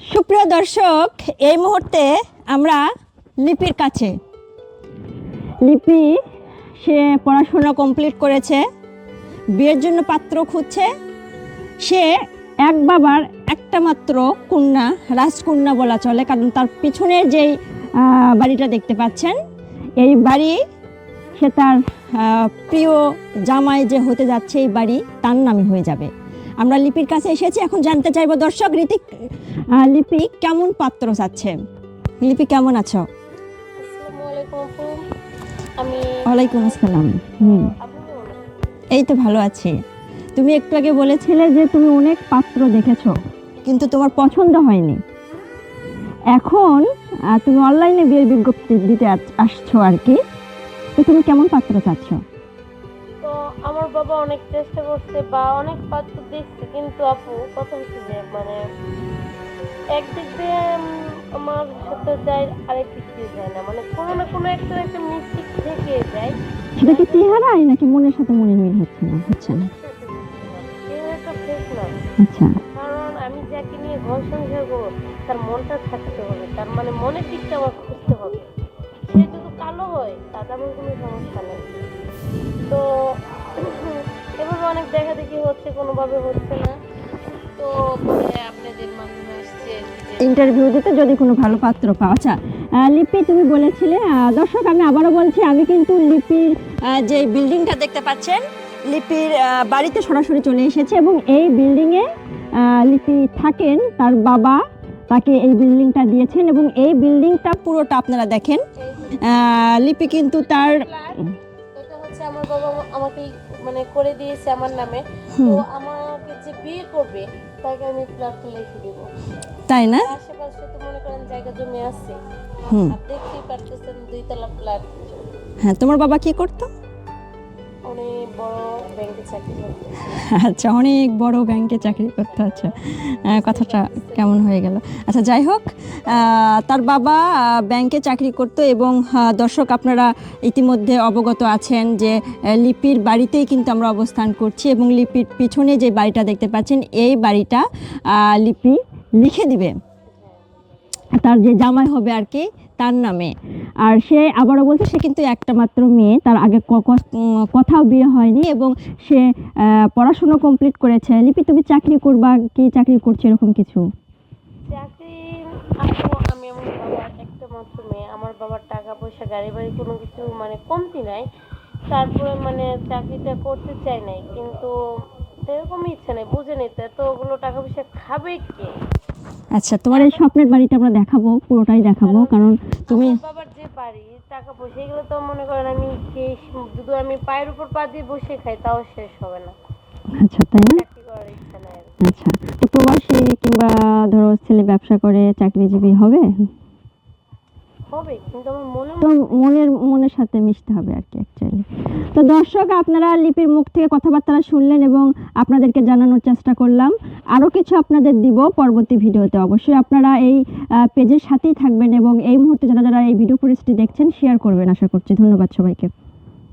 সুপ্রিয় দর্শক, এই মুহূর্তে আমরা লিপির কাছে। লিপি সে পড়াশোনা কমপ্লিট করেছে, বিয়ের জন্য পাত্র খুঁজছে। সে এক বাবার একটা মাত্র কন্যা, রাজকন্যা বলা চলে, কারণ তার পিছনের যেই বাড়িটা দেখতে পাচ্ছেন, এই বাড়ি সে তার প্রিয় জামাই যে হতে যাচ্ছে, এই বাড়ি তার নামে হয়ে যাবে। আমরা লিপির কাছে এসেছি, এখন জানতে চাইবো দর্শক, লিপি কেমন পাত্র চাচ্ছে। লিপি কেমন আছো? ওয়ালাইকুম আসসালাম। এই তো ভালো আছি। তুমি একটু আগে বলেছিলে যে তুমি অনেক পাত্র দেখেছো, কিন্তু তোমার পছন্দ হয়নি। এখন তুমি অনলাইনে বিয়ের বিজ্ঞপ্তি দিতে আসছো আর কি, তো তুমি কেমন পাত্র চাচ্ছ? তো আমার বাবা অনেক চেষ্টা করছে বা অনেক পাত্র দেখছে, কিন্তু আপু কথা হচ্ছে যে মানে একদিক দিয়ে আমার সাথে যায়, আরেক দিক দিয়ে যায় না, মানে কোনো না কোনো একটা মিস্টেক থেকে যায়। সেটা কি চেহারায় নাকি মনের সাথে মনের মিল হচ্ছে না? চেহারাটা ফেক না। আচ্ছা, কারণ আমি যাকে নিয়ে ঘর সংসার করবো তার মনটা থাকতে হবে, তার মানে মনের দিকটা আমার খুঁজতে হবে। সে যদি কালো হয় তাতে আমার কোনো সমস্যা নেই। তো এভাবে অনেক দেখা দেখি হচ্ছে, কোনোভাবে হচ্ছে না। তো পরে আপনাদের মাধ্যমে আসছে ইন্টারভিউ দিতে যদি কোনো ভালো পাত্র পাও। আচ্ছা লিপি, তুমি বলেছিলে, দর্শক আমি আবারও বলছি, আমি কিন্তু লিপির যে বিল্ডিংটা দেখতে পাচ্ছেন, লিপির বাড়িতে সরাসরি চলে এসেছে এবং এই বিল্ডিংয়ে লিপি থাকেন। তার বাবা তাকে এই বিল্ডিংটা দিয়েছেন এবং এই বিল্ডিংটা পুরোটা আপনারা দেখেন। লিপি কিন্তু তার এটা হচ্ছে আমার বাবা আমাকে মানে করে দিয়েছে আমার নামে। তো আমাকে যে বিয়ে করবে তাকে আমি ফ্ল্যাটটা লিখে দেব, তাই না? আশেপাশে তো মনে করেন জায়গা জমি আছে, দেখতেই পারতেছেন 2 তলা ফ্ল্যাট। হ্যাঁ, তোমার বাবা কি করতো? অনেক বড় ব্যাংকে চাকরি করতো। আচ্ছা, অনেক বড় ব্যাংকে চাকরি করতে। আচ্ছা, কথাটা কেমন হয়ে গেল। আচ্ছা, যাই হোক, তার বাবা ব্যাংকে চাকরি করত এবং দর্শক আপনারা ইতিমধ্যে অবগত আছেন যে লিপির বাড়িতেই কিন্তু আমরা অবস্থান করছি এবং লিপির পিছনে যে বাড়িটা দেখতে পাচ্ছেন, এই বাড়িটা লিপি লিখে দিবে তার যে জামাই হবে আর কি, তার নামে। আর সে আবারও বলছে সে কিন্তু একটা মাত্র মেয়ে, তার আগে কোথাও বিয়ে হয়নি এবং সে পড়াশোনা কমপ্লিট করেছে। লিপি, তুমি চাকরি করবা কি চাকরি করছে এরকম কিছু? চাকরি আমি আমার বাবার একটা মাত্র মেয়ে, আমার বাবার টাকা পয়সা গাড়ি বাড়ি কোনো কিছু মানে কমতি নাই, তারপরে মানে চাকরিটা করতে চাই নাই, কিন্তু সেরকম ইচ্ছা নেই, বুঝে নিতে তো ওগুলো টাকা পয়সা খাবে কে। আচ্ছা, তোমার এই স্বপ্নের বাড়িটা আমরা দেখাবো, পুরোটাই দেখাবো, কারণ তুমি বাবার যে বাড়ি টাকা পয়সা এগুলো তো মনে করেন আমি যদি আমি পায়ের উপর পা দিয়ে বসে খাই তাও শেষ হবে না। আচ্ছা, তাই না? চাকরি করার ইচ্ছা নাই। আচ্ছা, তো প্রবাসী কিংবা ধরো ছেলে ব্যবসা করে চাকরিজীবী হবে, কিন্তু আমার তো মনের সাথে মিশতে হবে আর কি অ্যাকচুয়ালি। তো দর্শক, আপনারা লিপির মুখ থেকে কথাবার্তা শুনলেন এবং আপনাদেরকে জানানোর চেষ্টা করলাম। আরও কিছু আপনাদের দিব পরবর্তী ভিডিওতে। অবশ্যই আপনারা এই পেজের সাথেই থাকবেন এবং এই মুহূর্তে যারা যারা এই ভিডিও পরিস্থিতি দেখছেন শেয়ার করবেন আশা করছি। ধন্যবাদ সবাইকে।